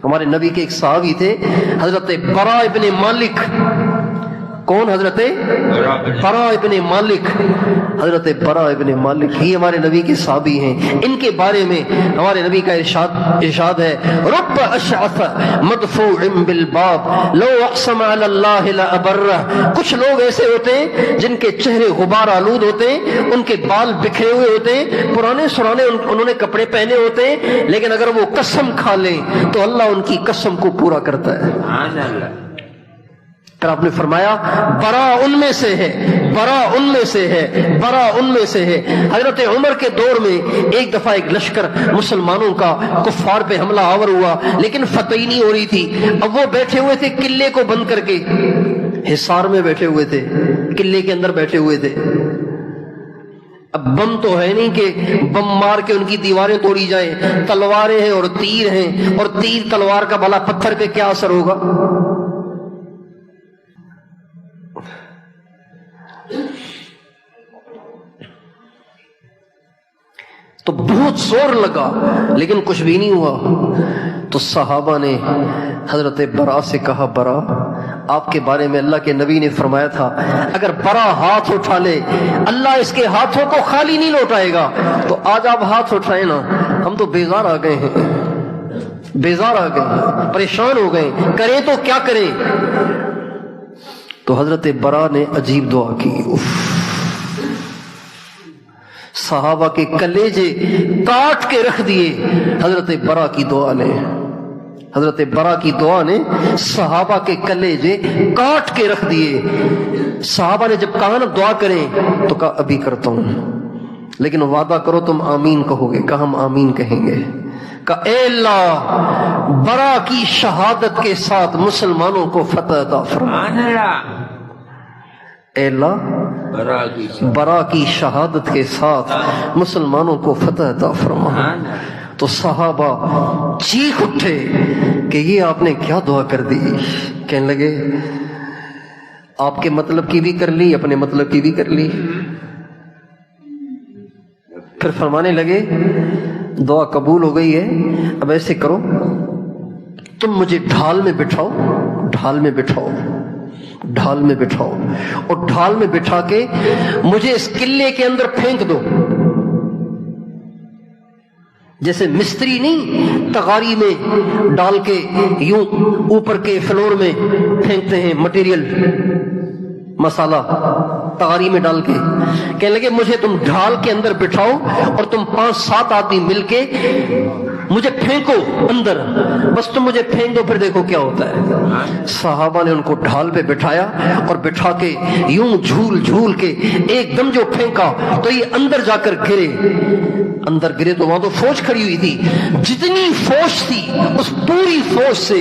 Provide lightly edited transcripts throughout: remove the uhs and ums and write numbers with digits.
ہمارے نبی کے ایک صحابی تھے حضرت برا ابن مالک. کون؟ حضرت برا ابن مالک. حضرت برا ابن مالک یہ ہمارے نبی کے صحابی ہیں. ان کے بارے میں ہمارے نبی کا ارشاد ہے رب اشعث مدفوع بالباب لو اقسم علی اللہ لابرہ. کچھ لوگ ایسے ہوتے ہیں جن کے چہرے غبار آلود ہوتے ہیں, ان کے بال بکھرے ہوئے ہوتے ہیں, پرانے سرانے انہوں نے کپڑے پہنے ہوتے ہیں, لیکن اگر وہ قسم کھا لیں تو اللہ ان کی قسم کو پورا کرتا ہے. پھر آپ نے فرمایا برا ان میں سے ہے, برا ان میں سے ہے, برا ان میں سے ہے. حضرت عمر کے دور میں ایک دفعہ ایک لشکر مسلمانوں کا کفار پہ حملہ آور ہوا, لیکن فتح ہی نہیں ہو رہی تھی. اب وہ بیٹھے ہوئے تھے قلعے کو بند کر کے, حصار میں بیٹھے ہوئے تھے, قلعے کے اندر بیٹھے ہوئے تھے. اب بم تو ہے نہیں کہ بم مار کے ان کی دیواریں توڑی جائیں, تلواریں ہیں اور تیر ہیں, اور تیر تلوار کا بھلا پتھر پہ کیا اثر ہوگا. تو بہت زور لگا لیکن کچھ بھی نہیں ہوا. تو صحابہ نے حضرت برا سے کہا برا آپ کے بارے میں اللہ کے نبی نے فرمایا تھا اگر برا ہاتھ اٹھا لے اللہ اس کے ہاتھوں کو خالی نہیں لوٹائے گا. تو آج آپ ہاتھ اٹھائیں نا, ہم تو بیزار آ گئے ہیں, بیزار آ گئے, پریشان ہو گئے, کریں تو کیا کریں. تو حضرت برا نے عجیب دعا کی. صحابہ کے کلیجے کاٹ کے رکھ دیے حضرت برا کی دعا نے. حضرت برا کی دعا نے صحابہ کے کلیجے کاٹ کے رکھ دیے. صحابہ نے جب کہا نا دعا کریں تو کہا ابھی کرتا ہوں, لیکن وعدہ کرو تم آمین کہو گے. کہا ہم آمین کہیں گے. کہا اے اللہ برا کی شہادت کے ساتھ مسلمانوں کو فتح عطا فرما. اے اللہ برا کی شہادت کے ساتھ مسلمانوں کو فتح عطا فرما. تو صحابہ چیخ اٹھے کہ یہ آپ نے کیا دعا کر دی. کہنے لگے آپ کے مطلب کی بھی کر لی, اپنے مطلب کی بھی کر لی. پھر فرمانے لگے دعا قبول ہو گئی ہے, اب ایسے کرو تم مجھے ڈھال میں بٹھاؤ, ڈھال میں بٹھاؤ, ڈھال میں بٹھاؤ, اور ڈھال میں بٹھا کے مجھے اس قلعے کے اندر پھینک دو. جیسے مستری نہیں تغاری میں ڈال کے یوں اوپر کے فلور میں پھینکتے ہیں مٹیریل مسالہ تغاری میں ڈال کے. کہنے لگے مجھے تم ڈھال کے اندر بٹھاؤ اور تم 5-7 آدمی مل کے مجھے پھینکو اندر, بس تم مجھے پھینک دو پھر دیکھو کیا ہوتا ہے. صحابہ نے ان کو ڈھال پہ بٹھایا اور بٹھا کے یوں جھول جھول کے ایک دم جو پھینکا تو یہ اندر جا کر گرے. اندر گرے تو وہاں تو فوج کھڑی ہوئی تھی, جتنی فوج تھی اس پوری فوج سے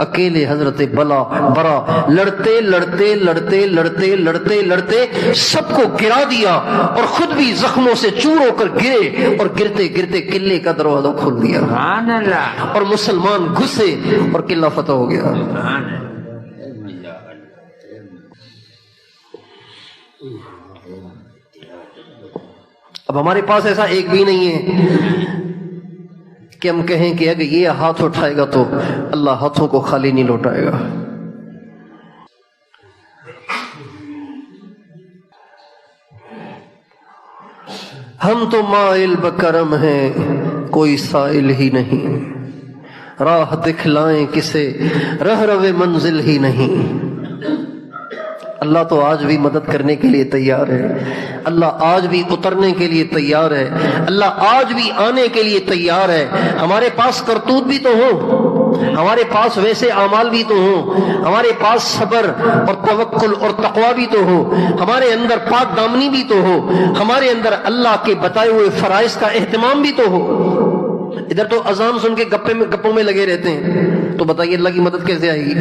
اکیلے حضرت برا لڑتے لڑتے لڑتے لڑتے لڑتے لڑتے سب کو گرا دیا اور خود بھی زخموں سے چور ہو کر گرے, اور گرتے گرتے قلعے کا دروازہ کھول دیا اور مسلمان گھسے اور قلعہ فتح ہو گیا. اب ہمارے پاس ایسا ایک بھی نہیں ہے کہ ہم کہیں کہ اگر یہ ہاتھ اٹھائے گا تو اللہ ہاتھوں کو خالی نہیں لوٹائے گا. ہم تو مائل بکرم ہیں کوئی سائل ہی نہیں, راہ دکھلائیں کسے رہ روے منزل ہی نہیں. اللہ تو آج بھی مدد کرنے کے لیے تیار ہے, اللہ آج بھی اترنے کے لیے تیار ہے, اللہ آج بھی آنے کے لیے تیار ہے. ہمارے پاس کرتوت بھی تو ہوں, ہمارے پاس ویسے اعمال بھی تو ہوں, ہمارے پاس صبر اور توکل اور تقوی بھی تو ہو, ہمارے اندر پاک دامنی بھی تو ہو, ہمارے اندر اللہ کے بتائے ہوئے فرائض کا اہتمام بھی تو ہو. ادھر تو اذان سن کے گپوں میں لگے رہتے ہیں, تو بتائیے اللہ کی مدد کیسے آئے گی.